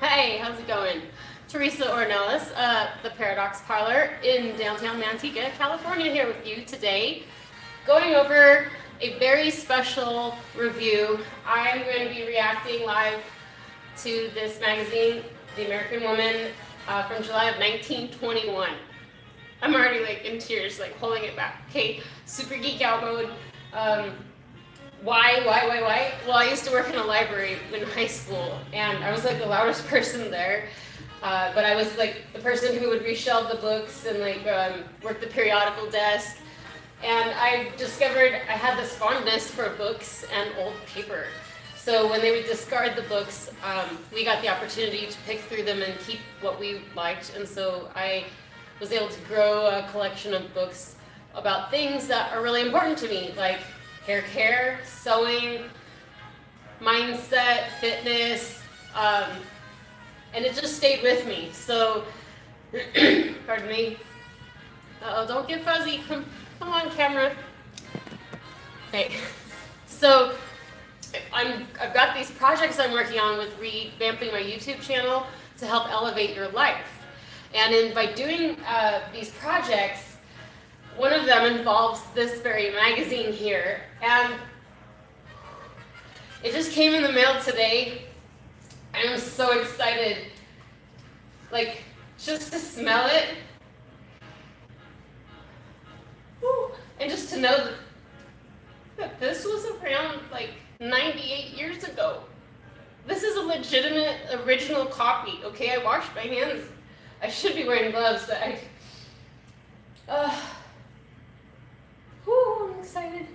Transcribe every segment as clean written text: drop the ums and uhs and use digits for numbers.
Hey, how's it going? Teresa Ornelas, the Paradox Parlor in downtown Manteca, California, here with you today, going over a very special review. I'm going to be reacting live to this magazine, The American Woman, from July of 1921. I'm already like in tears, like holding it back. Okay, super geek out mode. Why? Well, I used to work in a library in high school, and I was like the loudest person there. But I was like the person who would reshelve the books and like work the periodical desk. And I discovered I had this fondness for books and old paper. So when they would discard the books, we got the opportunity to pick through them and keep what we liked. And so I was able to grow a collection of books about things that are really important to me, like hair care, sewing, mindset, fitness, and it just stayed with me. So, pardon me. Uh-oh, don't get fuzzy. Come on, camera. Okay. So, I've got these projects I'm working on with revamping my YouTube channel to help elevate your life. And by doing these projects, one of them involves this very magazine here, and it just came in the mail today. I'm so excited, like, just to smell it, and just to know that this was around like 98 years ago. This is a legitimate original copy, okay? I washed my hands. I should be wearing gloves, but I'm excited.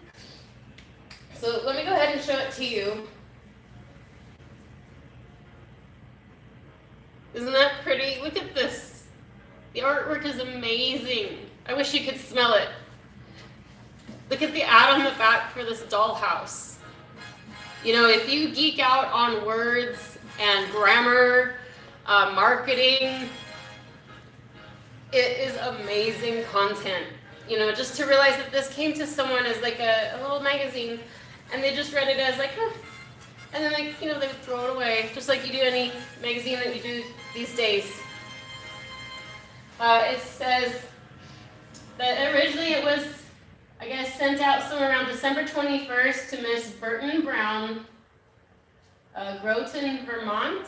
So let me go ahead and show it to you. Isn't that pretty? Look at this. The artwork is amazing. I wish you could smell it. Look at the ad on the back for this dollhouse. You know, if you geek out on words and grammar, marketing, it is amazing content. You know, just to realize that this came to someone as like a little magazine, and they just read it as like, and then like, you know, they would throw it away, just like you do any magazine that you do these days. It says that originally it was, I guess, sent out somewhere around December 21st to Miss Burton Brown, Groton, Vermont.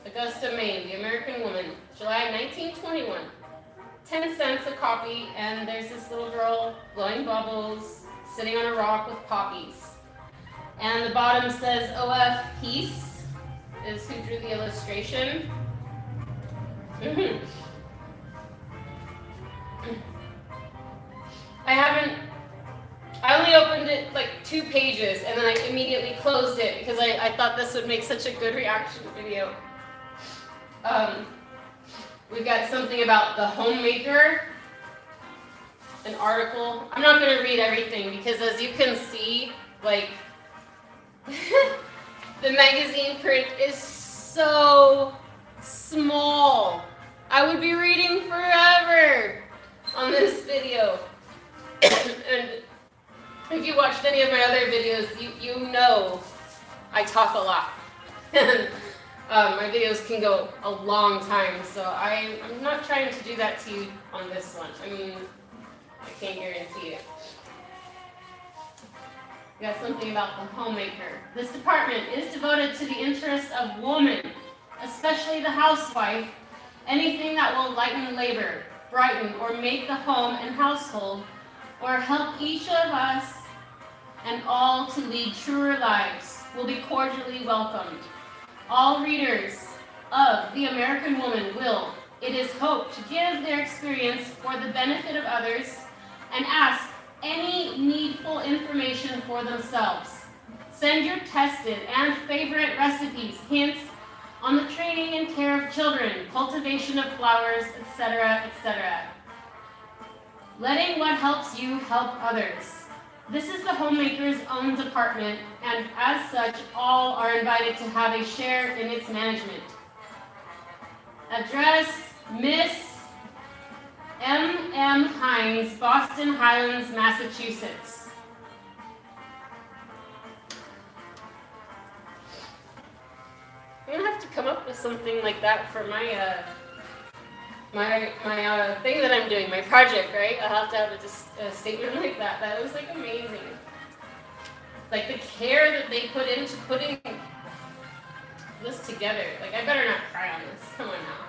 Augusta, Maine, The American Woman, July 1921. 10 cents a copy, and there's this little girl blowing bubbles, sitting on a rock with poppies. And the bottom says OF Peace is who drew the illustration. I only opened it like 2 pages, and then I immediately closed it because I thought this would make such a good reaction video. We've got something about the homemaker, an article. I'm not going to read everything because, as you can see, like, the magazine print is so small. I would be reading forever on this video. And if you watched any of my other videos, you know I talk a lot. My videos can go a long time, so I'm not trying to do that to you on this one. I mean, I can't guarantee it. We got something about the homemaker. This department is devoted to the interests of woman, especially the housewife, anything that will lighten labor, brighten, or make the home and household, or help each of us and all to lead truer lives, will be cordially welcomed. All readers of The American Woman will, it is hoped, give their experience for the benefit of others and ask any needful information for themselves. Send your tested and favorite recipes, hints on the training and care of children, cultivation of flowers, etc., etc. Letting what helps you help others. This is the homemaker's own department, and as such, all are invited to have a share in its management. Address, Miss M. Hines, Boston Highlands, Massachusetts. I'm gonna have come up with something like that for my thing that I'm doing, my project, right? I'll have to have a statement like that. That was like amazing. Like the care that they put into putting this together. Like I better not cry on this. Come on now.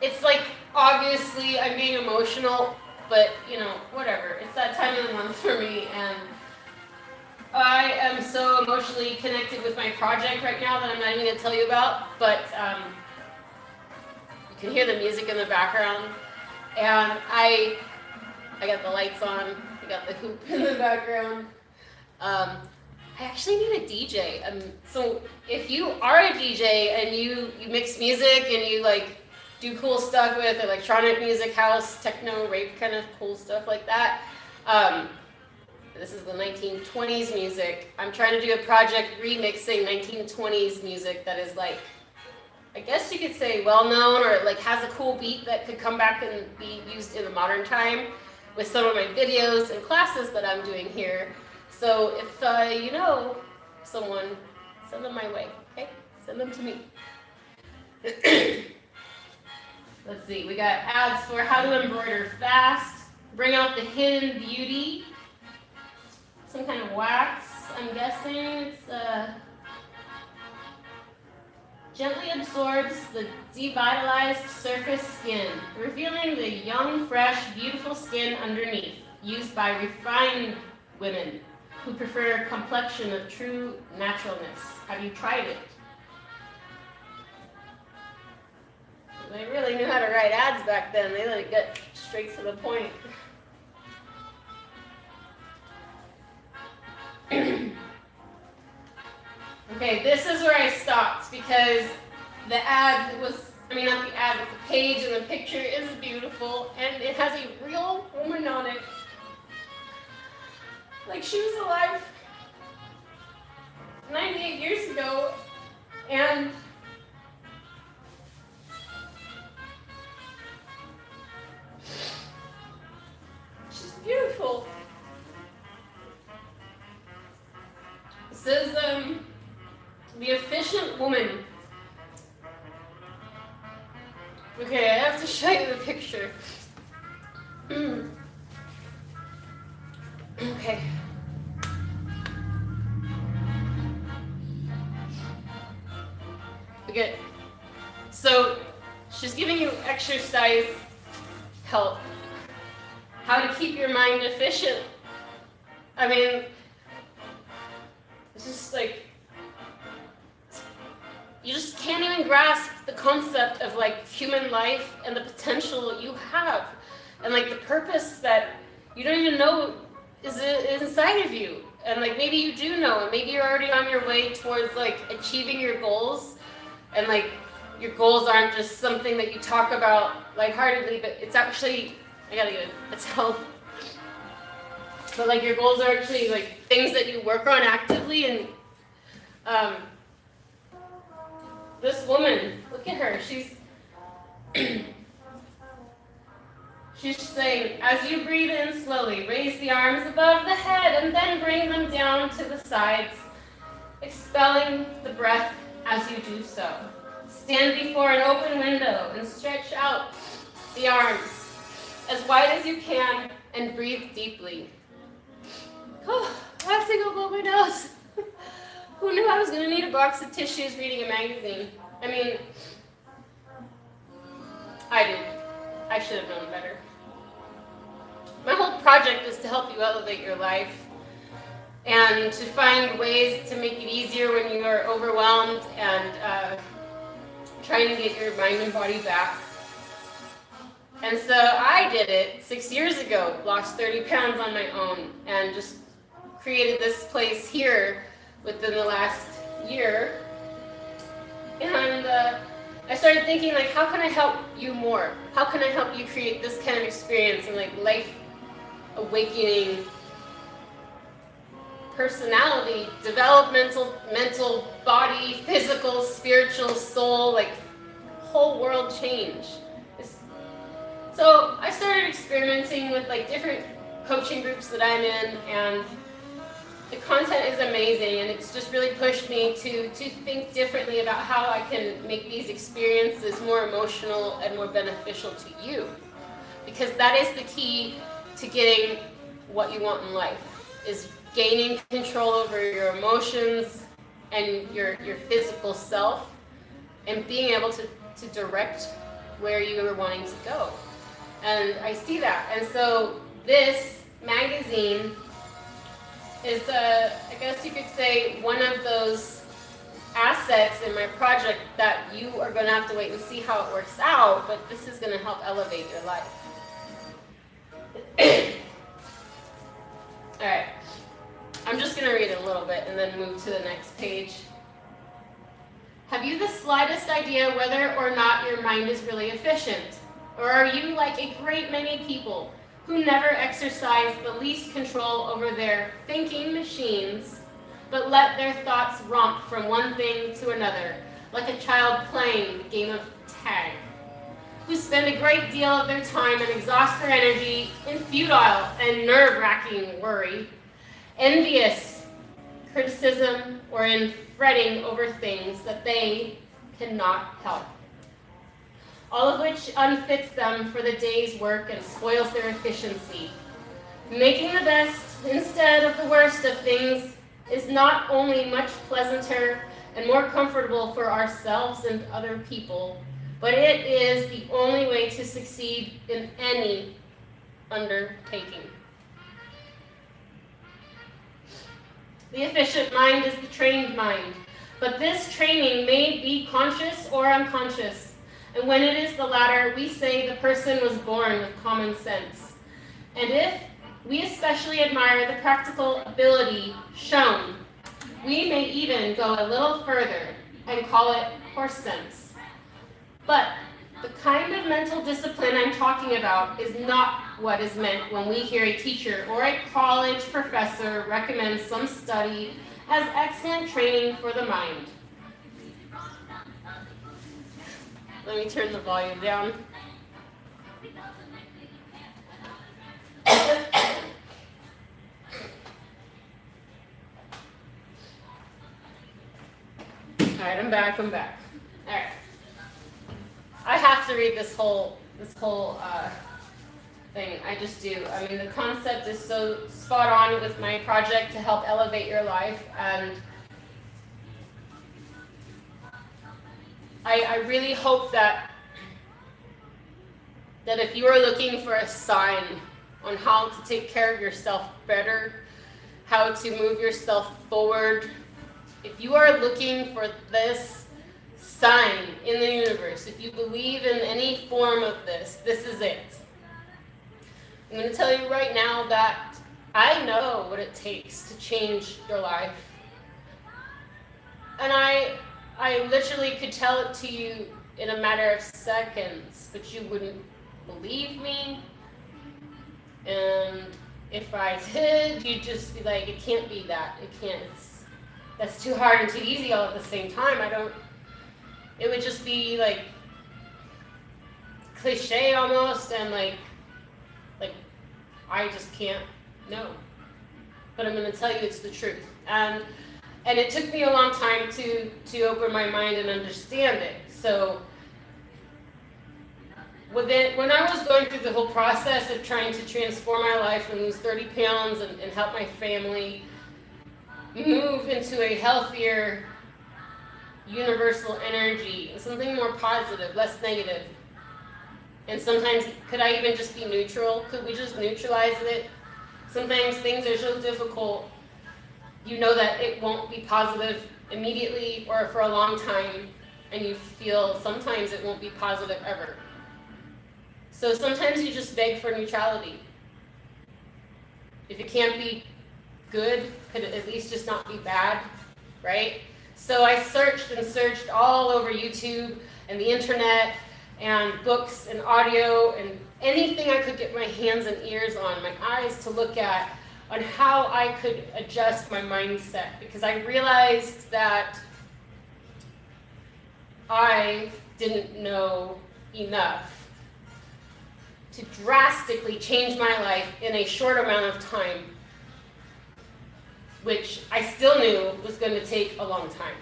It's like obviously I'm being emotional, but you know, whatever. It's that time of the month for me, and I am so emotionally connected with my project right now that I'm not even going to tell you about, but you can hear the music in the background, and I got the lights on, I got the hoop in the background. I actually need a DJ. So if you are a DJ and you mix music and you like do cool stuff with electronic music, house, techno, rave, kind of cool stuff like that, this is the 1920s music. I'm trying to do a project remixing 1920s music that is like, I guess you could say well-known, or like has a cool beat that could come back and be used in the modern time with some of my videos and classes that I'm doing here. So if you know someone, send them my way, okay? Send them to me. Let's see, we got ads for how to embroider fast, bring out the hidden beauty, some kind of wax, I'm guessing. It's gently absorbs the devitalized surface skin, revealing the young, fresh, beautiful skin underneath, used by refined women who prefer a complexion of true naturalness. Have you tried it? They really knew how to write ads back then. They let it get straight to the point. Okay, this is where I stopped because the ad was, I mean not the ad, but the page and the picture is beautiful, and it has a real woman on it. Like she was alive 98 years ago, and she's beautiful. It says, the efficient woman. Okay, I have to show you the picture. Okay. Okay. So, she's giving you exercise help. How to keep your mind efficient. I mean, it's just like, you just can't even grasp the concept of like human life and the potential you have, and like the purpose that you don't even know is inside of you, and like maybe you do know, and maybe you're already on your way towards like achieving your goals, and like your goals aren't just something that you talk about lightheartedly, but it's actually, I gotta get it, it's help. But like your goals are actually like things that you work on actively, and this woman, look at her, she's saying, as you breathe in slowly, raise the arms above the head and then bring them down to the sides, expelling the breath as you do so. Stand before an open window and stretch out the arms as wide as you can and breathe deeply. Oh, I have to go blow my nose. Who knew I was going to need a box of tissues reading a magazine? I mean, I did. I should have known better. My whole project is to help you elevate your life and to find ways to make it easier when you are overwhelmed and trying to get your mind and body back. And so I did it 6 years ago, lost 30 pounds on my own, and just created this place here within the last year. And I started thinking, like, how can I help you more? How can I help you create this kind of experience and like life awakening, personality, developmental, mental, body, physical, spiritual, soul, like whole world change. So I started experimenting with like different coaching groups that I'm in, and the content is amazing, and it's just really pushed me to think differently about how I can make these experiences more emotional and more beneficial to you. Because that is the key to getting what you want in life, is gaining control over your emotions and your physical self, and being able to direct where you are wanting to go. And I see that. And so this magazine is, I guess you could say, one of those assets in my project that you are going to have to wait and see how it works out, but this is going to help elevate your life. All right. I'm just going to read a little bit and then move to the next page. Have you the slightest idea whether or not your mind is really efficient? Or are you like a great many people who never exercise the least control over their thinking machines, but let their thoughts romp from one thing to another, like a child playing the game of tag? Who spend a great deal of their time and exhaust their energy in futile and nerve-wracking worry, envious criticism, or in fretting over things that they cannot help. All of which unfits them for the day's work and spoils their efficiency. Making the best instead of the worst of things is not only much pleasanter and more comfortable for ourselves and other people, but it is the only way to succeed in any undertaking. The efficient mind is the trained mind, but this training may be conscious or unconscious. And when it is the latter, we say the person was born with common sense. And if we especially admire the practical ability shown, we may even go a little further and call it horse sense. But the kind of mental discipline I'm talking about is not what is meant when we hear a teacher or a college professor recommend some study as excellent training for the mind. Let me turn the volume down. Alright, I'm back. Alright. I have to read this whole thing. I just do. I mean, the concept is so spot on with my project to help elevate your life, and I really hope that if you are looking for a sign on how to take care of yourself better, how to move yourself forward, if you are looking for this sign in the universe, if you believe in any form of this, this is it. I'm going to tell you right now that I know what it takes to change your life. And I literally could tell it to you in a matter of seconds, but you wouldn't believe me. And if I did, you'd just be like, it can't be that. It can't. That's too hard and too easy all at the same time. It would just be like cliche almost, and like I just can't know. But I'm going to tell you it's the truth. And it took me a long time to open my mind and understand it. So when I was going through the whole process of trying to transform my life and lose 30 pounds and help my family move into a healthier, universal energy, something more positive, less negative. And sometimes, could I even just be neutral? Could we just neutralize it? Sometimes things are so difficult, you know that it won't be positive immediately or for a long time, and you feel sometimes it won't be positive ever. So sometimes you just beg for neutrality. If it can't be good, could it at least just not be bad, right? So I searched and searched all over YouTube and the internet and books and audio and anything I could get my hands and ears on, my eyes to look at, on how I could adjust my mindset, because I realized that I didn't know enough to drastically change my life in a short amount of time. which I still knew was going to take a long time.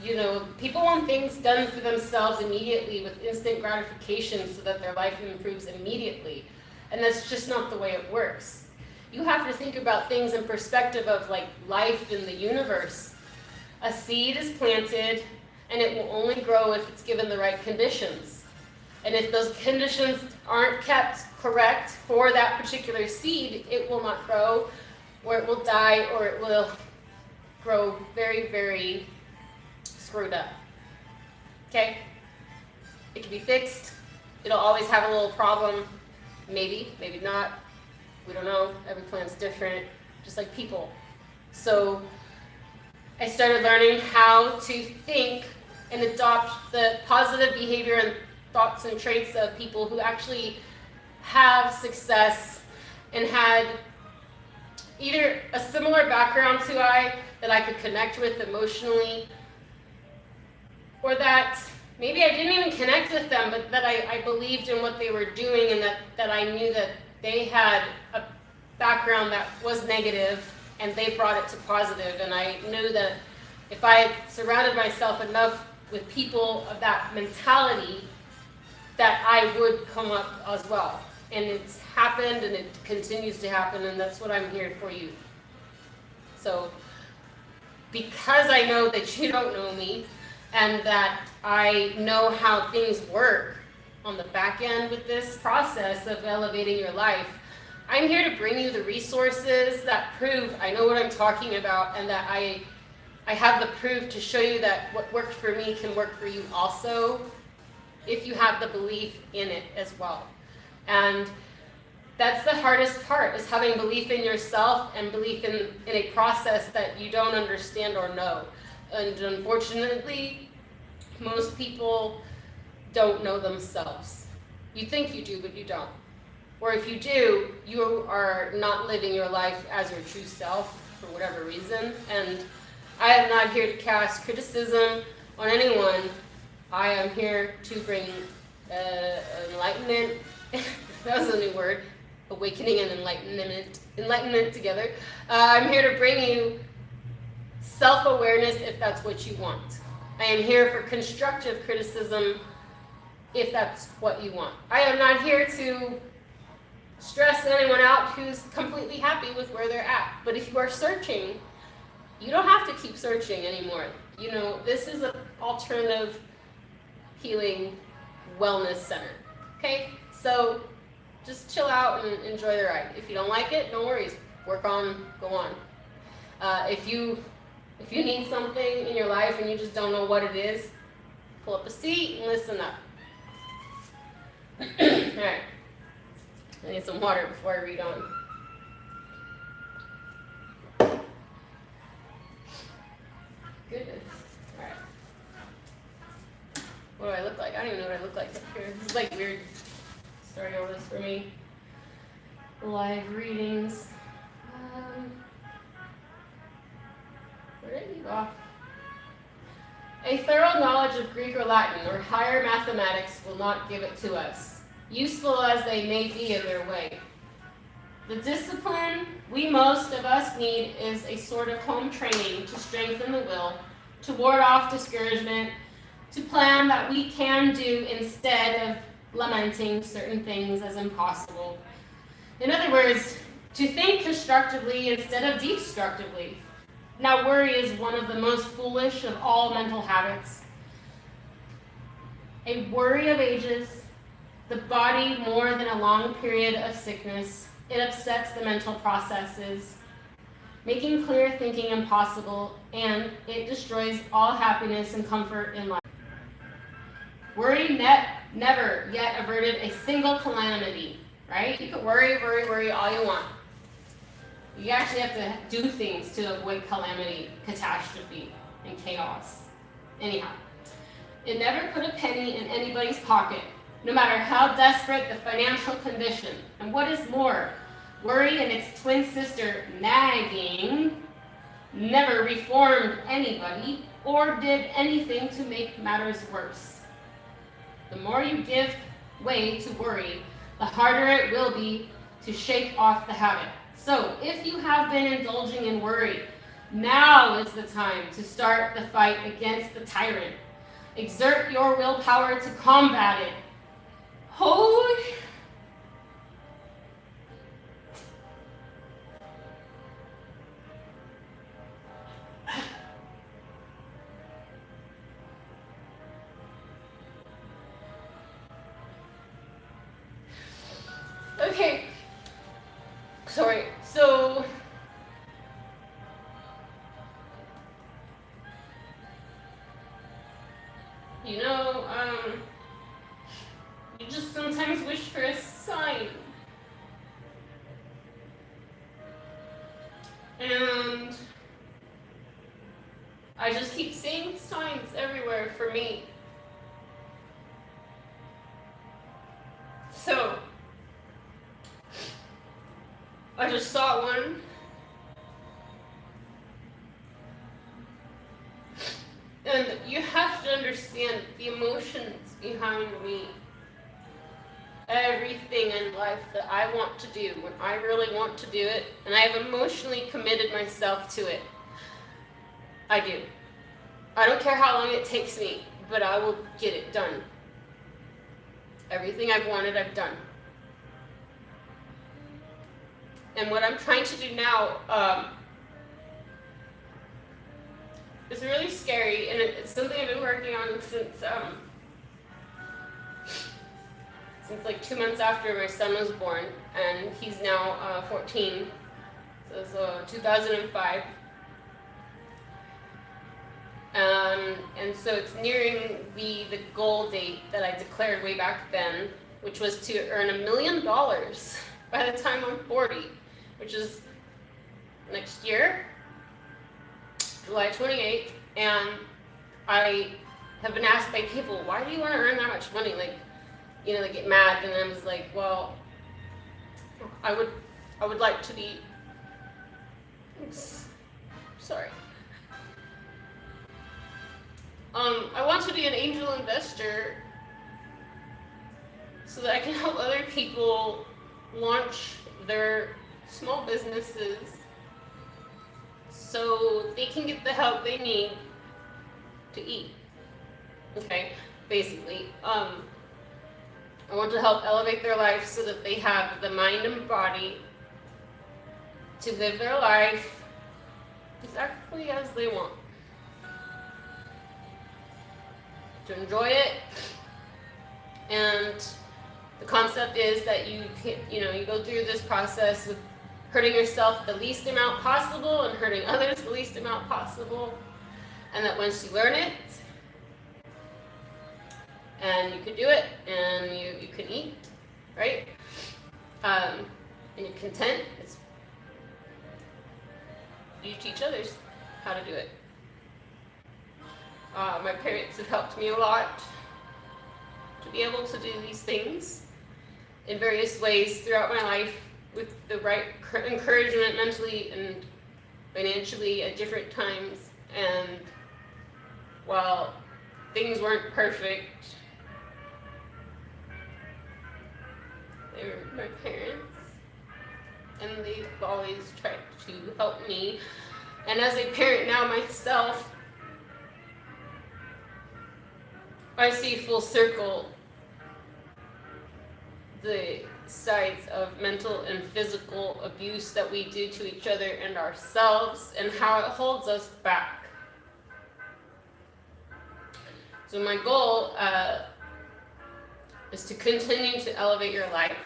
You know, people want things done for themselves immediately with instant gratification so that their life improves immediately. And that's just not the way it works. You have to think about things in perspective of like life in the universe. A seed is planted and it will only grow if it's given the right conditions. And if those conditions aren't kept correct for that particular seed, it will not grow, or it will die, or it will grow very, very screwed up. Okay? It can be fixed. It'll always have a little problem. Maybe, maybe not. We don't know. Every plant's different, just like people. So I started learning how to think and adopt the positive behavior and thoughts and traits of people who actually have success and had either a similar background to I that I could connect with emotionally, or that maybe I didn't even connect with them, but that I believed in what they were doing, and that I knew that they had a background that was negative and they brought it to positive. And I knew that if I had surrounded myself enough with people of that mentality, that I would come up as well. And it's happened and it continues to happen, and that's what I'm here for you. So because I know that you don't know me and that I know how things work on the back end with this process of elevating your life, I'm here to bring you the resources that prove I know what I'm talking about, and that I have the proof to show you that what worked for me can work for you also, if you have the belief in it as well. And that's the hardest part, is having belief in yourself and belief in a process that you don't understand or know. And unfortunately, most people don't know themselves. You think you do, but you don't. Or if you do, you are not living your life as your true self for whatever reason. And I am not here to cast criticism on anyone. I am here to bring enlightenment. That was a new word. Awakening and enlightenment together. I'm here to bring you self-awareness if that's what you want. I am here for constructive criticism if that's what you want. I am not here to stress anyone out who's completely happy with where they're at. But if you are searching, you don't have to keep searching anymore. You know, this is an alternative healing wellness center. Okay? So just chill out and enjoy the ride. If you don't like it, no worries. Work on, go on. If you need something in your life and you just don't know what it is, pull up a seat and listen up. Alright. I need some water before I read on. Goodness. Alright. What do I look like? I don't even know what I look like up here. This is like weird starting all this for me. Live readings. Where did I leave off? A thorough knowledge of Greek or Latin or higher mathematics will not give it to us, useful as they may be in their way. The discipline we most of us need is a sort of home training to strengthen the will, to ward off discouragement, to plan that we can do instead of lamenting certain things as impossible. In other words, to think constructively instead of destructively. Now, worry is one of the most foolish of all mental habits. A worry of ages the body more than a long period of sickness. It upsets the mental processes, making clear thinking impossible, and it destroys all happiness and comfort in life. Worry never yet averted a single calamity, right? You can worry all you want. You actually have to do things to avoid calamity, catastrophe, and chaos. Anyhow, it never put a penny in anybody's pocket, no matter how desperate the financial condition. And what is more, worry and its twin sister, nagging, never reformed anybody or did anything to make matters worse. The more you give way to worry, the harder it will be to shake off the habit. So, if you have been indulging in worry, Now is the time to start the fight against the tyrant. Exert your willpower to combat it. Holy... Okay. Sorry. So... You know, you just sometimes wish for a sign. And I just keep seeing signs everywhere for me. So, I just saw one. And you have to understand the emotions behind me. Everything in life that I want to do, when I really want to do it, and I have emotionally committed myself to it, I do. I don't care how long it takes me, but I will get it done. Everything I've wanted, I've done. And what I'm trying to do now, it's really scary, and it's something I've been working on since like 2 months after my son was born, and he's now 14, so it's 2005. And so it's nearing the goal date that I declared way back then, which was to earn $1 million by the time I'm 40, which is next year. July 28th, and I have been asked by people, why do you want to earn that much money? Like, you know, they get mad, and I was like, well, I would like to be, sorry. I want to be an angel investor so that I can help other people launch their small businesses so they can get the help they need to eat. Okay, basically. I want to help elevate their life so that they have the mind and body to live their life exactly as they want. To enjoy it. And the concept is that you go through this process with hurting yourself the least amount possible and hurting others the least amount possible. And that once you learn it, and you can do it, and you can eat, right? And you're content, you teach others how to do it. My parents have helped me a lot to be able to do these things in various ways throughout my life, with the right encouragement mentally and financially at different times. And while things weren't perfect, they were my parents, and they've always tried to help me. And as a parent now myself, I see full circle the sides of mental and physical abuse that we do to each other and ourselves, and how it holds us back. So my goal is to continue to elevate your life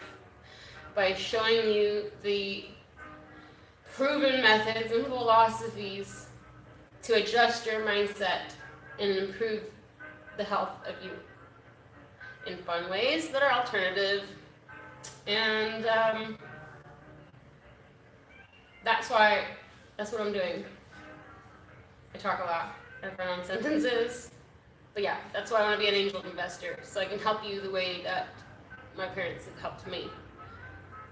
by showing you the proven methods and philosophies to adjust your mindset and improve the health of you in fun ways that are alternative. And that's what I'm doing. I talk a lot, I run on sentences, but yeah, that's why I want to be an angel investor, so I can help you the way that my parents have helped me,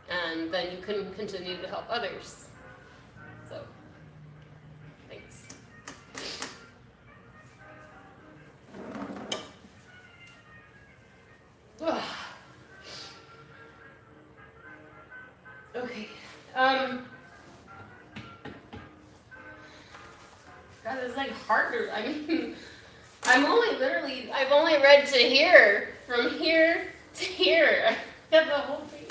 and then you can continue to help others. So, thanks. Okay. hard to, I've only read to here, from here to here. I got the whole page.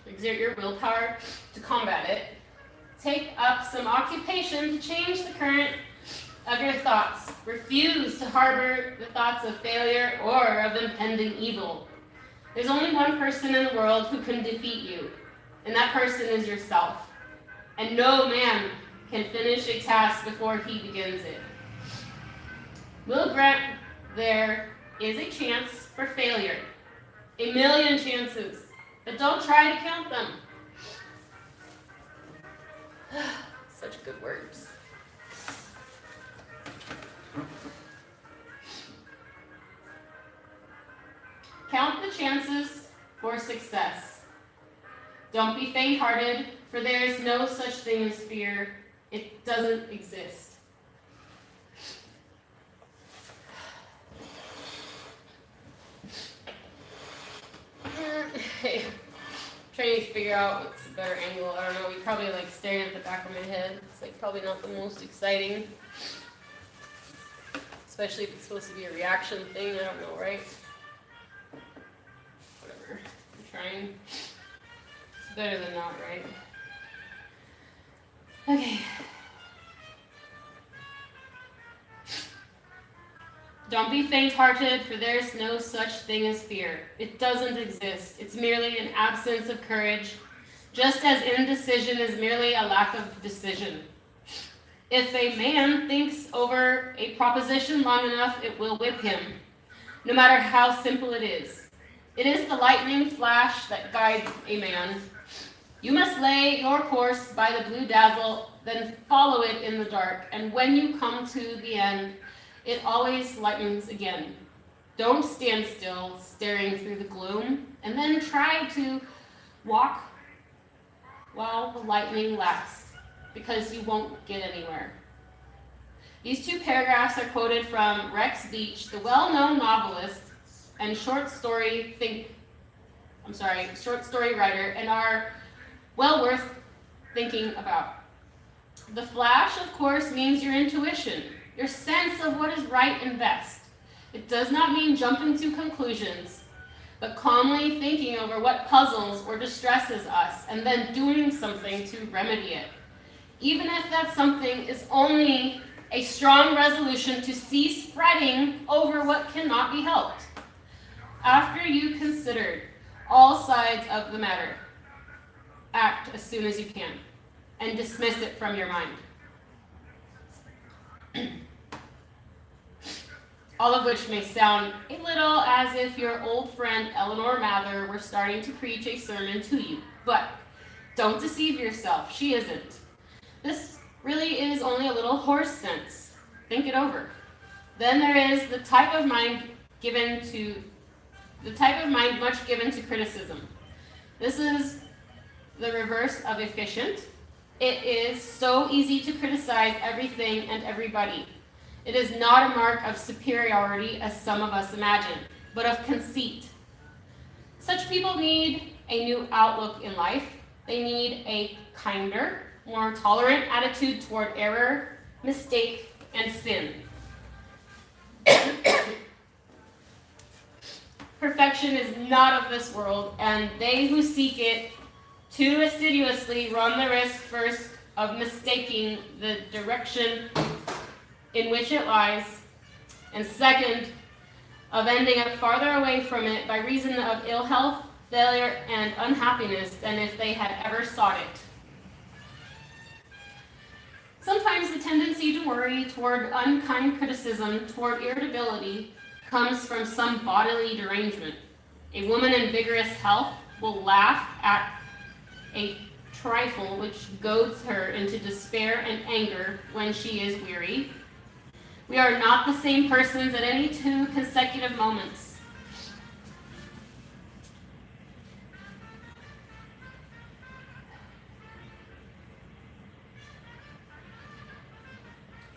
Exert your willpower to combat it. Take up some occupation to change the current of your thoughts. Refuse to harbor the thoughts of failure or of impending evil. There's only one person in the world who can defeat you, and that person is yourself. And no man can finish a task before he begins it. We'll grant there is a chance for failure, 1,000,000 chances, but don't try to count them. Such good words. Count the chances for success. Don't be faint-hearted, for there is no such thing as fear. It doesn't exist. Hey, trying to figure out what's a better angle. I don't know. We probably like staring at the back of my head. It's like probably not the most exciting, especially if it's supposed to be a reaction thing. I don't know, right? Whatever. I'm trying. It's better than not, right? Okay. Don't be faint-hearted, for there's no such thing as fear. It doesn't exist. It's merely an absence of courage, just as indecision is merely a lack of decision. If a man thinks over a proposition long enough, it will whip him, no matter how simple it is. It is the lightning flash that guides a man. You must lay your course by the blue dazzle, then follow it in the dark, and when you come to the end, it always lightens again. Don't stand still, staring through the gloom, and then try to walk while the lightning lasts, because you won't get anywhere. These two paragraphs are quoted from Rex Beach, the well-known novelist and short story writer, and are well worth thinking about. The flash, of course, means your intuition, your sense of what is right and best. It does not mean jumping to conclusions, but calmly thinking over what puzzles or distresses us and then doing something to remedy it. Even if that something is only a strong resolution to cease fretting over what cannot be helped. After you considered all sides of the matter, act as soon as you can and dismiss it from your mind. All of which may sound a little as if your old friend Eleanor Mather were starting to preach a sermon to you, but don't deceive yourself, she isn't. This really is only a little horse sense. Think it over. Then there is the type of mind much given to criticism. This is the reverse of efficient. It is so easy to criticize everything and everybody. It is not a mark of superiority, as some of us imagine, but of conceit. Such people need a new outlook in life. They need a kinder, more tolerant attitude toward error, mistake, and sin. Perfection is not of this world, and they who seek it too assiduously run the risk, first, of mistaking the direction in which it lies, and second, of ending up farther away from it by reason of ill health, failure, and unhappiness than if they had ever sought it. Sometimes the tendency to worry toward unkind criticism, toward irritability, comes from some bodily derangement. A woman in vigorous health will laugh at a trifle which goads her into despair and anger when she is weary. We are not the same persons at any two consecutive moments.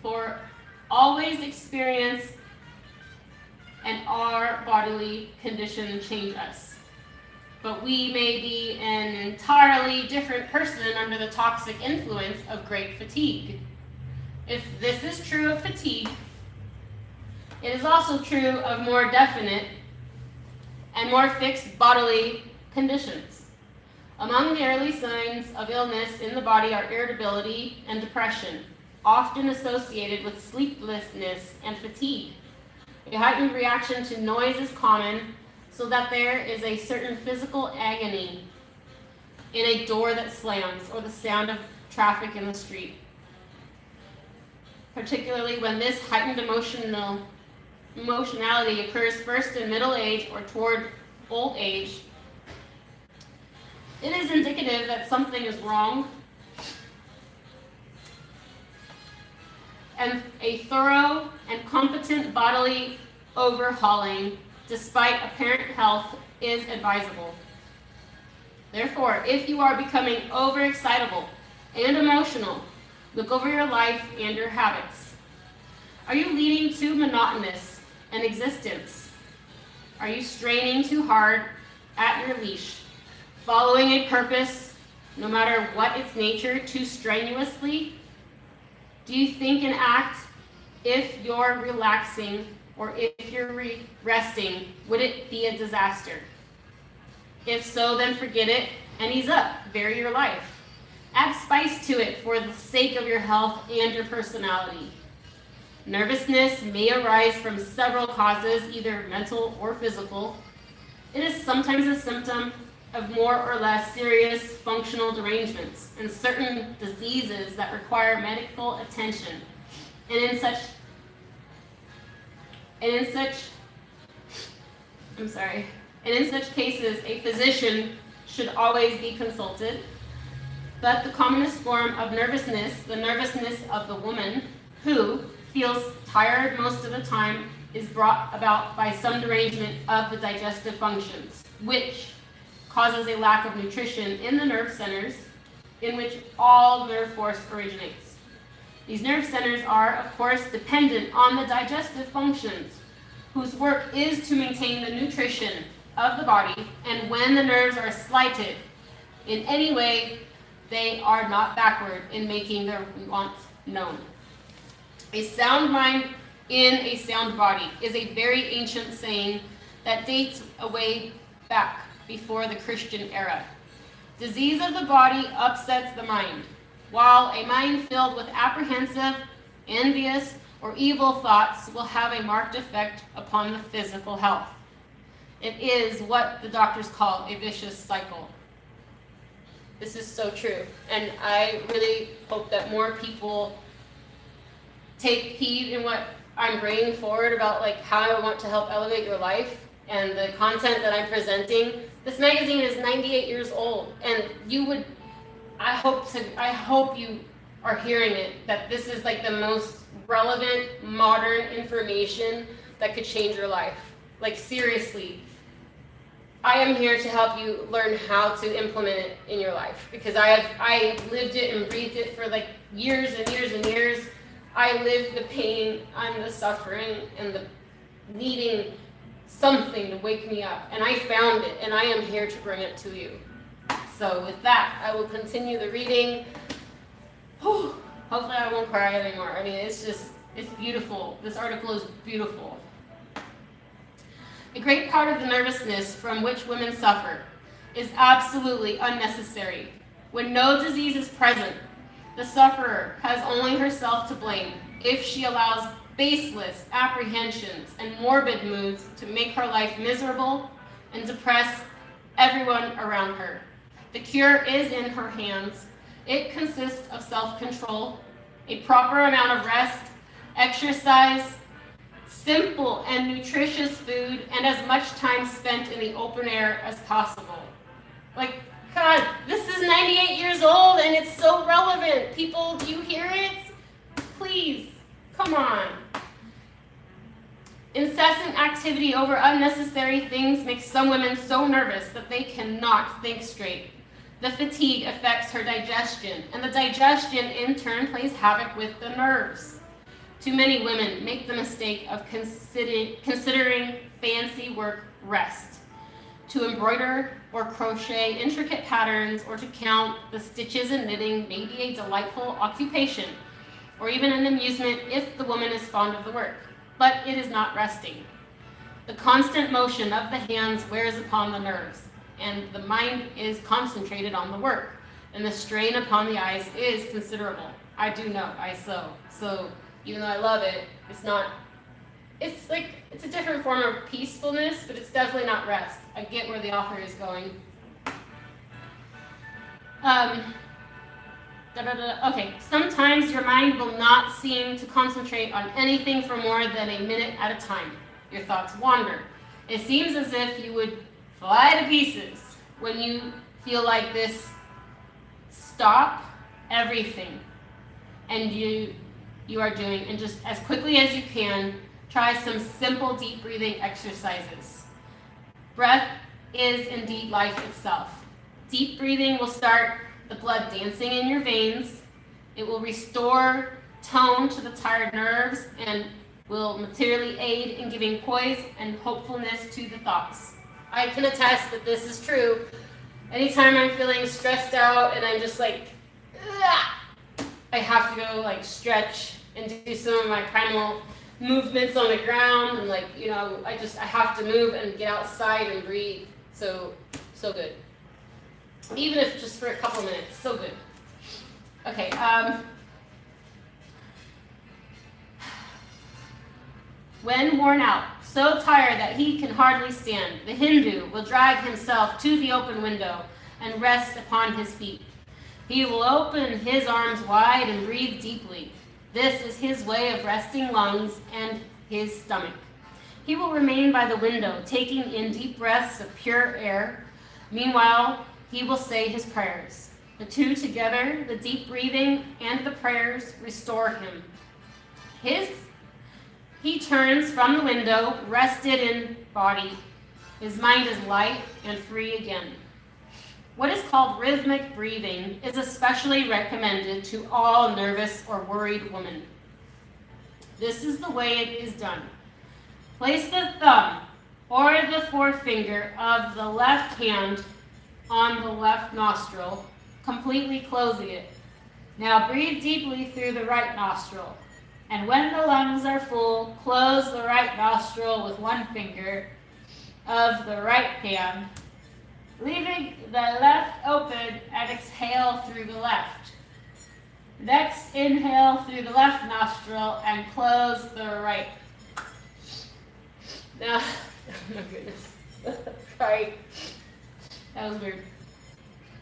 For always experience and our bodily condition change us. But we may be an entirely different person under the toxic influence of great fatigue. If this is true of fatigue, it is also true of more definite and more fixed bodily conditions. Among the early signs of illness in the body are irritability and depression, often associated with sleeplessness and fatigue. A heightened reaction to noise is common, so that there is a certain physical agony in a door that slams or the sound of traffic in the street. Particularly when this heightened emotionality occurs first in middle age or toward old age, it is indicative that something is wrong, and a thorough and competent bodily overhauling, despite apparent health, is advisable. Therefore, if you are becoming overexcitable and emotional, look over your life and your habits. Are you leading too monotonous an existence? Are you straining too hard at your leash, following a purpose, no matter what its nature, too strenuously? Do you think and act if you're relaxing or if you're resting, would it be a disaster? If so, then forget it and ease up, vary your life. Add spice to it for the sake of your health and your personality. Nervousness may arise from several causes, either mental or physical. It is sometimes a symptom of more or less serious functional derangements and certain diseases that require medical attention. And in such cases, a physician should always be consulted. But the commonest form of nervousness, the nervousness of the woman who feels tired most of the time, is brought about by some derangement of the digestive functions, which causes a lack of nutrition in the nerve centers in which all nerve force originates. These nerve centers are, of course, dependent on the digestive functions, whose work is to maintain the nutrition of the body, and when the nerves are slighted in any way, they are not backward in making their wants known. A sound mind in a sound body is a very ancient saying that dates away back before the Christian era. Disease of the body upsets the mind, while a mind filled with apprehensive, envious, or evil thoughts will have a marked effect upon the physical health. It is what the doctors call a vicious cycle. This is so true, and I really hope that more people take heed in what I'm bringing forward about how I want to help elevate your life and the content that I'm presenting. This magazine is 98 years old, and I hope you are hearing it, that this is the most relevant, modern information that could change your life. Seriously, I am here to help you learn how to implement it in your life, because I lived it and breathed it for years and years and years. I lived the pain and the suffering and the needing something to wake me up, and I found it, and I am here to bring it to you. So with that, I will continue the reading. Hopefully I won't cry anymore. I mean, it's beautiful. This article is beautiful. A great part of the nervousness from which women suffer is absolutely unnecessary. When no disease is present, the sufferer has only herself to blame if she allows baseless apprehensions and morbid moods to make her life miserable and depress everyone around her. The cure is in her hands. It consists of self-control, a proper amount of rest, exercise, simple and nutritious food, and as much time spent in the open air as possible. God, this is 98 years old and it's so relevant. People, do you hear it? Please, come on. Incessant activity over unnecessary things makes some women so nervous that they cannot think straight. The fatigue affects her digestion, and the digestion in turn plays havoc with the nerves. Too many women make the mistake of considering fancy work rest. To embroider or crochet intricate patterns or to count the stitches in knitting may be a delightful occupation, or even an amusement if the woman is fond of the work, but it is not resting. The constant motion of the hands wears upon the nerves, and the mind is concentrated on the work, and the strain upon the eyes is considerable. I do know, I sew. So even though I love it, it's a different form of peacefulness, but it's definitely not rest. I get where the author is going. Okay, sometimes your mind will not seem to concentrate on anything for more than a minute at a time. Your thoughts wander. It seems as if you would fly to pieces. When you feel like this, stop everything and you are doing, and just as quickly as you can, try some simple deep breathing exercises. Breath is indeed life itself. Deep breathing will start the blood dancing in your veins. It will restore tone to the tired nerves and will materially aid in giving poise and hopefulness to the thoughts. I can attest that this is true. Anytime I'm feeling stressed out and I'm just like, ugh, I have to go like stretch and do some of my primal movements on the ground, and I have to move and get outside and breathe. So good. Even if just for a couple minutes, so good. Okay. When worn out, so tired that he can hardly stand, the Hindu will drag himself to the open window and rest upon his feet. He will open his arms wide and breathe deeply. This is his way of resting lungs and his stomach. He will remain by the window, taking in deep breaths of pure air. Meanwhile, he will say his prayers. The two together, the deep breathing and the prayers, restore him. He turns from the window, rested in body. His mind is light and free again. What is called rhythmic breathing is especially recommended to all nervous or worried women. This is the way it is done. Place the thumb or the forefinger of the left hand on the left nostril, completely closing it. Now breathe deeply through the right nostril. And when the lungs are full, close the right nostril with one finger of the right hand, leaving the left open, and exhale through the left. Next, inhale through the left nostril and close the right. Now, oh my goodness. Sorry. That was weird.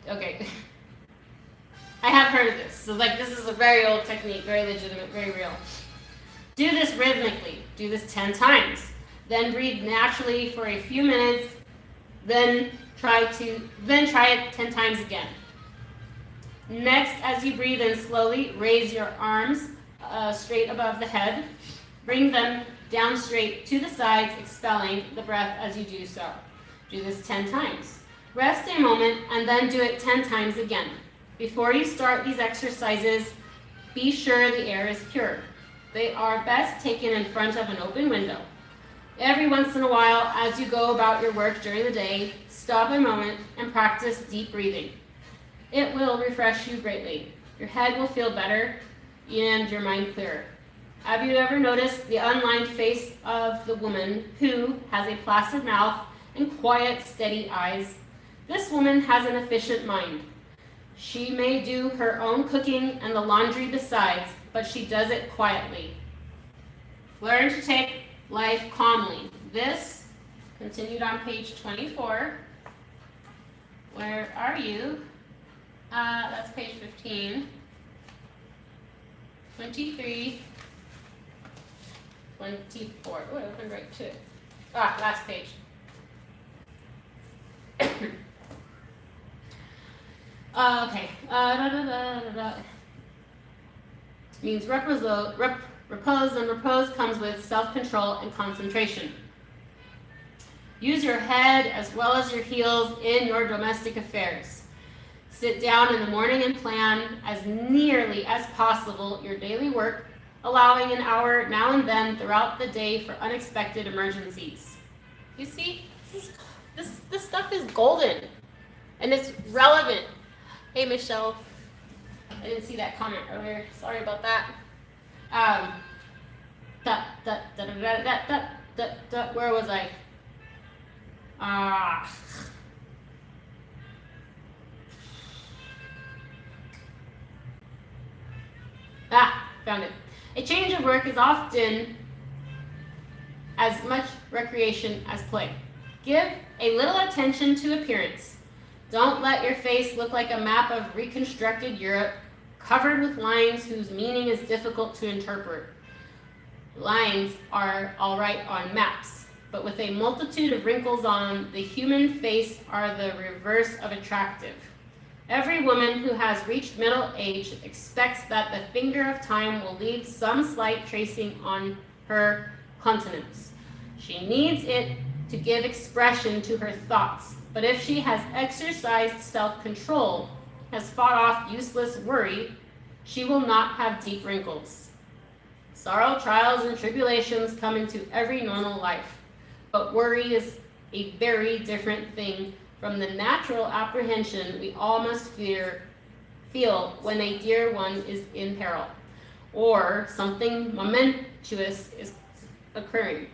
Okay. I have heard of this. So this is a very old technique, very legitimate, very real. Do this rhythmically. Do this 10 times. Then breathe naturally for a few minutes. Then try it 10 times again. Next, as you breathe in slowly, raise your arms straight above the head. Bring them down straight to the sides, expelling the breath as you do so. Do this 10 times. Rest a moment and then do it 10 times again. Before you start these exercises, be sure the air is pure. They are best taken in front of an open window. Every once in a while, as you go about your work during the day, stop a moment and practice deep breathing. It will refresh you greatly. Your head will feel better and your mind clearer. Have you ever noticed the unlined face of the woman who has a placid mouth and quiet, steady eyes? This woman has an efficient mind. She may do her own cooking and the laundry besides, but she does it quietly. Learn to take life calmly. This continued on page 24. Where are you? That's page 15. 23. 24. Oh, I opened right to it. Last page. Okay. Means repose, and repose comes with self-control and concentration. Use your head as well as your heels in your domestic affairs. Sit down in the morning and plan as nearly as possible your daily work allowing an hour now and then throughout the day for unexpected emergencies. You see, this stuff is golden, and it's relevant. Hey, Michelle. I didn't see that comment earlier. Sorry about that. Where was I? Found it. A change of work is often as much recreation as play. Give a little attention to appearance. Don't let your face look like a map of reconstructed Europe, covered with lines whose meaning is difficult to interpret. Lines are all right on maps, but with a multitude of wrinkles on the human face are the reverse of attractive. Every woman who has reached middle age expects that the finger of time will leave some slight tracing on her countenance. She needs it to give expression to her thoughts, but if she has exercised self-control, has fought off useless worry, she will not have deep wrinkles. Sorrow, trials, and tribulations come into every normal life, but worry is a very different thing from the natural apprehension we all must feel when a dear one is in peril, or something momentous is occurring.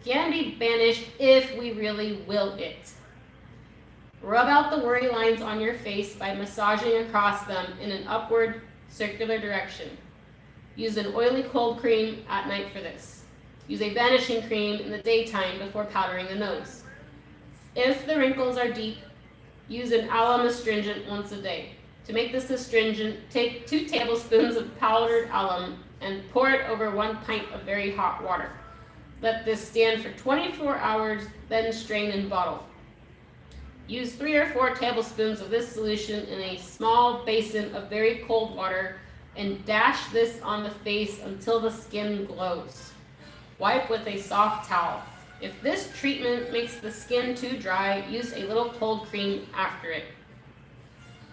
Can be banished if we really will it. Rub out the worry lines on your face by massaging across them in an upward circular direction. Use an oily cold cream at night for this. Use a vanishing cream in the daytime before powdering the nose. If the wrinkles are deep, use an alum astringent once a day. To make this astringent, take 2 tablespoons of powdered alum and pour it over 1 pint of very hot water. Let this stand for 24 hours, then strain and bottle. Use 3 or 4 tablespoons of this solution in a small basin of very cold water and dash this on the face until the skin glows. Wipe with a soft towel. If this treatment makes the skin too dry, use a little cold cream after it.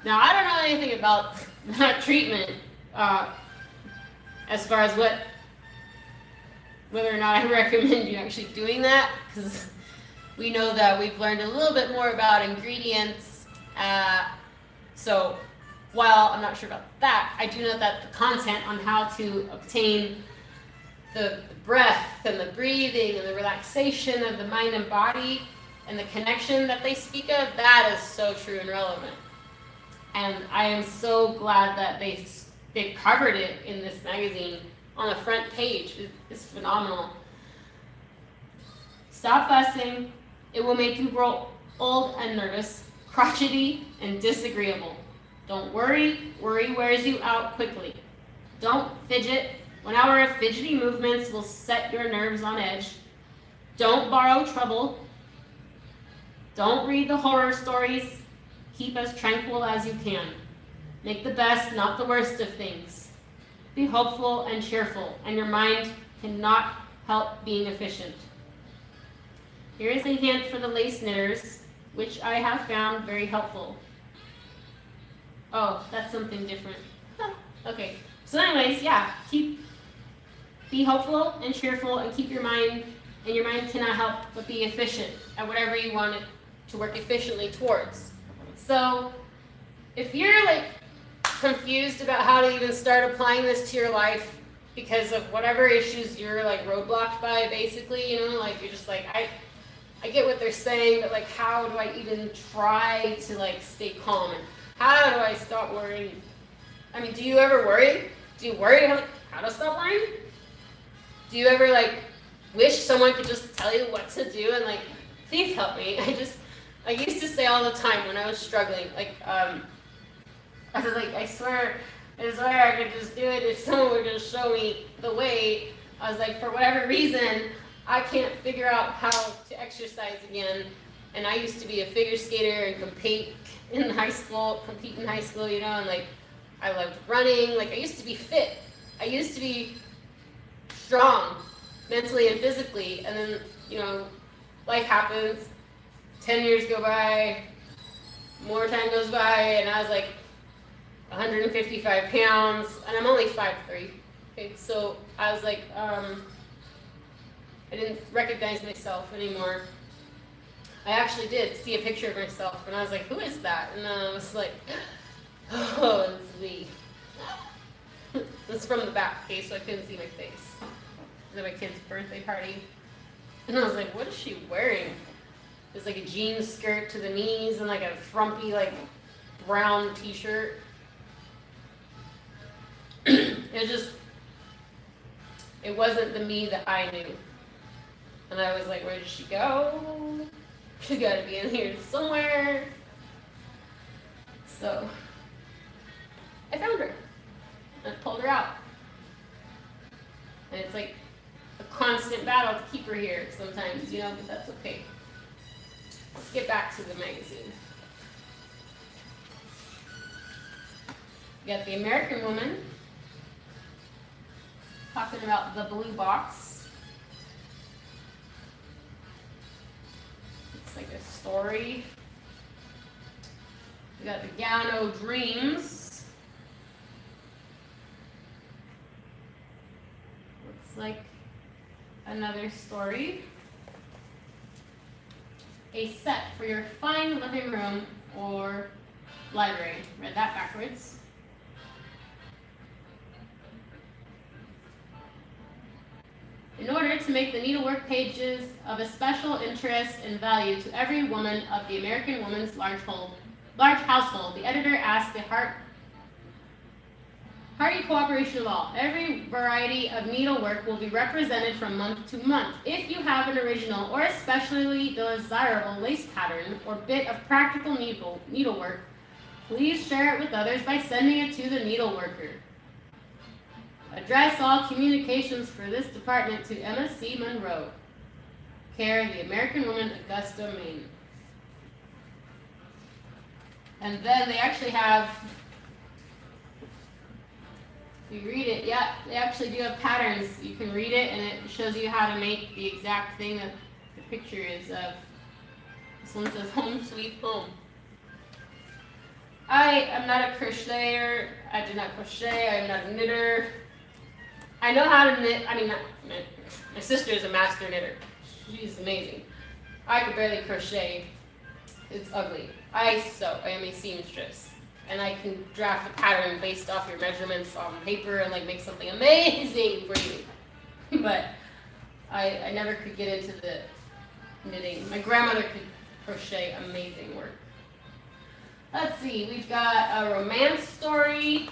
Now, I don't know anything about that treatment as far as whether or not I recommend you actually doing that, because we know that we've learned a little bit more about ingredients. So while I'm not sure about that, I do know that the content on how to obtain the breath and the breathing and the relaxation of the mind and body and the connection that they speak of, that is so true and relevant. And I am so glad that they've covered it in this magazine on the front page. It's phenomenal. Stop fussing. It will make you grow old and nervous, crotchety, and disagreeable. Don't worry. Worry wears you out quickly. Don't fidget. 1 hour of fidgety movements will set your nerves on edge. Don't borrow trouble. Don't read the horror stories. Keep as tranquil as you can. Make the best, not the worst of things. Be hopeful and cheerful, and your mind cannot help being efficient. Here is a hint for the lace knitters, which I have found very helpful. Oh, that's something different. Okay. So anyways, yeah, be hopeful and cheerful and keep your mind, and your mind cannot help but be efficient at whatever you want it to work efficiently towards. So if you're like confused about how to even start applying this to your life because of whatever issues you're like roadblocked by, basically, you know, like you're just like, I get what they're saying, but like how do I even try to like stay calm, and how do I stop worrying? I mean, do you ever worry? Do you worry how to stop worrying? Do you ever like wish someone could just tell you what to do and like, please help me? I used to say all the time when I was struggling, like, I was like, I swear I could just do it if someone would just show me the way. I was like, for whatever reason, I can't figure out how to exercise again. And I used to be a figure skater and compete in high school, you know, and like, I loved running. Like, I used to be fit. I used to be strong, mentally and physically. And then, you know, life happens. 10 years go by, more time goes by, and I was like 155 pounds, and I'm only 5'3". Okay, so I was like, I didn't recognize myself anymore. I actually did see a picture of myself, and I was like, who is that? And I was like, oh, it's me. It's from the back, okay, so I couldn't see my face. It was at my kid's birthday party. And I was like, what is she wearing? It was like a jean skirt to the knees and like a frumpy, like, brown t-shirt. It wasn't the me that I knew. And I was like, where did she go? She's got to be in here somewhere. So I found her. And I pulled her out. And it's like a constant battle to keep her here sometimes, you know, but that's okay. Let's get back to the magazine. We got the American Woman talking about the blue box. It's like a story. We got the Gano Dreams. Looks like another story. A set for your fine living room or library. Read that backwards. In order to make the needlework pages of a special interest and value to every woman of the American Woman's large household, the editor asked the hearty cooperation of all. Every variety of needlework will be represented from month to month. If you have an original or especially desirable lace pattern or bit of practical needlework, please share it with others by sending it to the needleworker. Address all communications for this department to Emma C. Monroe, care of the American Woman, Augusta, Maine. And then they actually have, if you read it, yeah, they actually do have patterns. You can read it and it shows you how to make the exact thing that the picture is of. This one says Home Sweet Home. I am not a crocheter. I do not crochet. I am not a knitter. I know how to knit. I mean, my sister is a master knitter. She's amazing. I could barely crochet. It's ugly. I sew. I am a seamstress. And I can draft a pattern based off your measurements on paper and like make something amazing for you. But I never could get into the knitting. My grandmother could crochet amazing work. Let's see. We've got a romance story.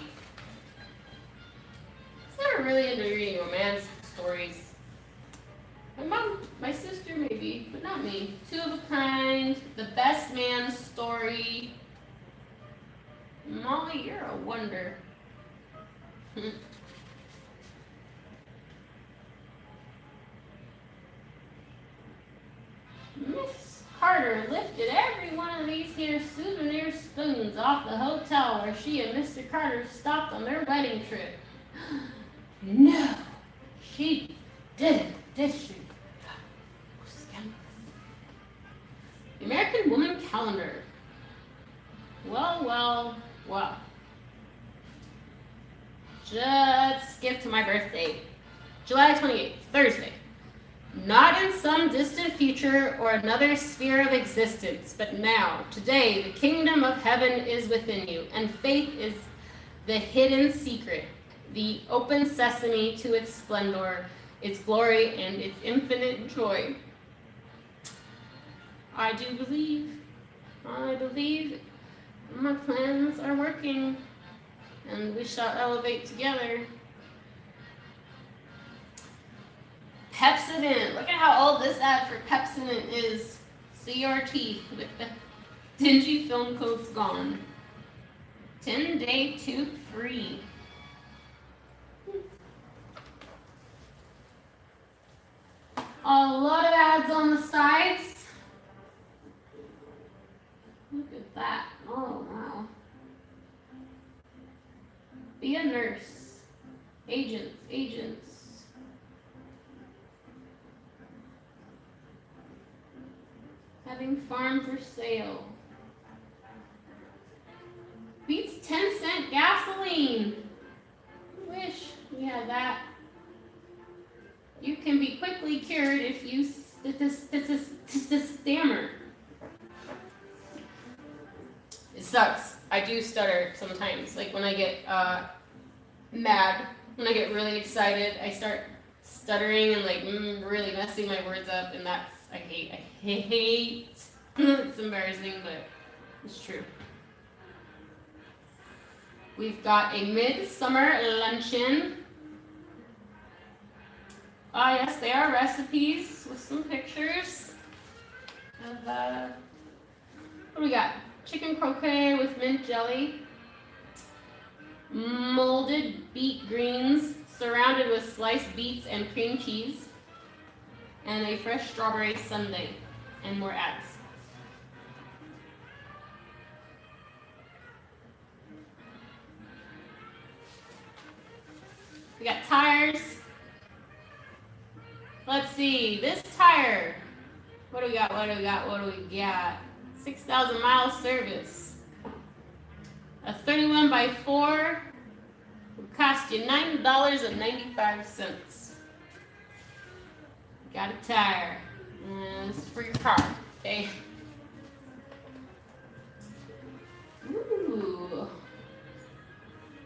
I'm never really into reading romance stories. My mom, my sister maybe, but not me. Two of a Kind, The Best Man Story. Molly, you're a wonder. Miss Carter lifted every one of these here souvenir spoons off the hotel where she and Mr. Carter stopped on their wedding trip. No, she didn't, did she? The American Woman Calendar. Well. Just skip to my birthday. July 28th, Thursday. Not in some distant future or another sphere of existence, but now, today, the kingdom of heaven is within you, and faith is the hidden secret, the open sesame to its splendor, its glory, and its infinite joy. I do believe. I believe my plans are working, and we shall elevate together. Pepsodent. Look at how old this ad for Pepsodent is. See your teeth with the dingy film coats gone. 10-day tube free. A lot of ads on the sides. Look at that. Oh, wow. Be a nurse. Agents. Having farm for sale. Beats 10-cent gasoline. Wish we had have that. You can be quickly cured if you stammer. It sucks. I do stutter sometimes. Like when I get mad, when I get really excited, I start stuttering and like really messing my words up, and that's I hate. It's embarrassing, but it's true. We've got a midsummer luncheon. Yes, they are recipes with some pictures of what do we got? Chicken croquet with mint jelly, molded beet greens surrounded with sliced beets and cream cheese, and a fresh strawberry sundae, and more ads. We got tires. Let's see, this tire. What do we got? 6,000 mile service. A 31 by 4 will cost you $9.95. Got a tire. This is for your car, okay? Ooh.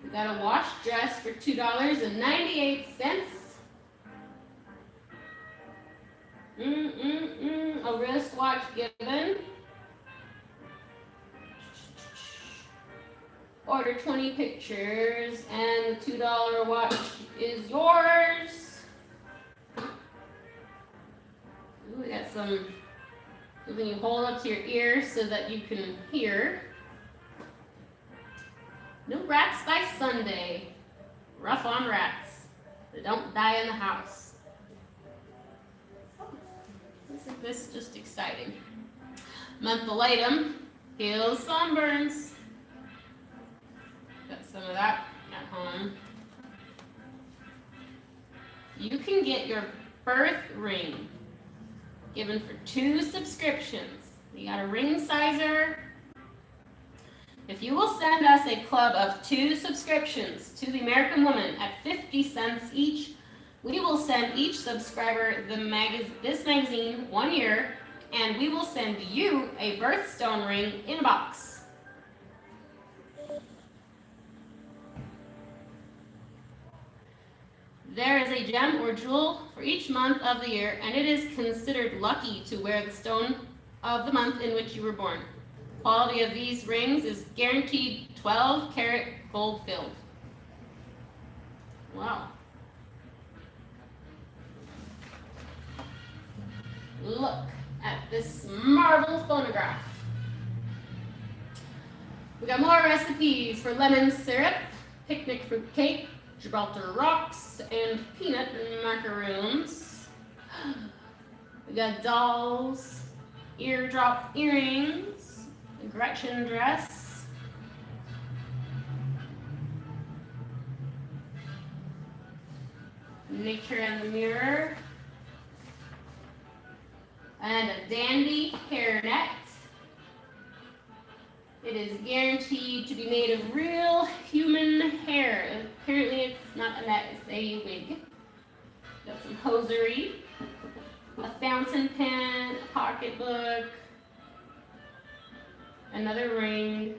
We got a wash dress for $2.98. A wristwatch given. Order 20 pictures and the $2 watch is yours. Ooh, we got something you hold up to your ear so that you can hear. No rats by Sunday. Rough on rats that don't die in the house. Isn't this just exciting? Monthly item, heals sunburns. Got some of that at home. You can get your birth ring given for 2 subscriptions. We got a ring sizer. If you will send us a club of 2 subscriptions to the American Woman at 50 cents each, we will send each subscriber this magazine 1 year, and we will send you a birthstone ring in a box. There is a gem or jewel for each month of the year, and it is considered lucky to wear the stone of the month in which you were born. Quality of these rings is guaranteed 12-karat gold filled. Wow. Look at this marble phonograph. We got more recipes for lemon syrup, picnic fruit cake, Gibraltar rocks, and peanut macaroons. We got dolls, eardrop earrings, a Gretchen dress, nature in the mirror, and a dandy hairnet. It is guaranteed to be made of real human hair. Apparently it's not a net, it's a wig. Got some hosiery, a fountain pen, a pocketbook, another ring.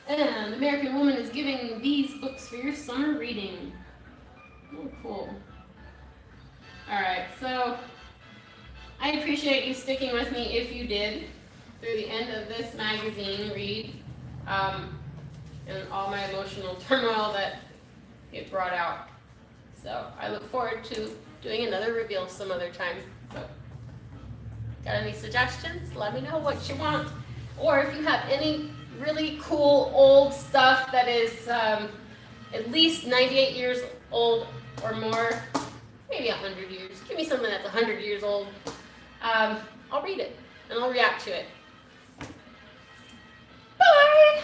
And American Woman is giving these books for your summer reading. Oh, cool. Alright, so I appreciate you sticking with me if you did through the end of this magazine read, and all my emotional turmoil that it brought out. So I look forward to doing another reveal some other time. So, got any suggestions? Let me know what you want. Or if you have any really cool old stuff that is at least 98 years old or more, maybe 100 years. Give me something that's 100 years old. I'll read it and I'll react to it. Bye!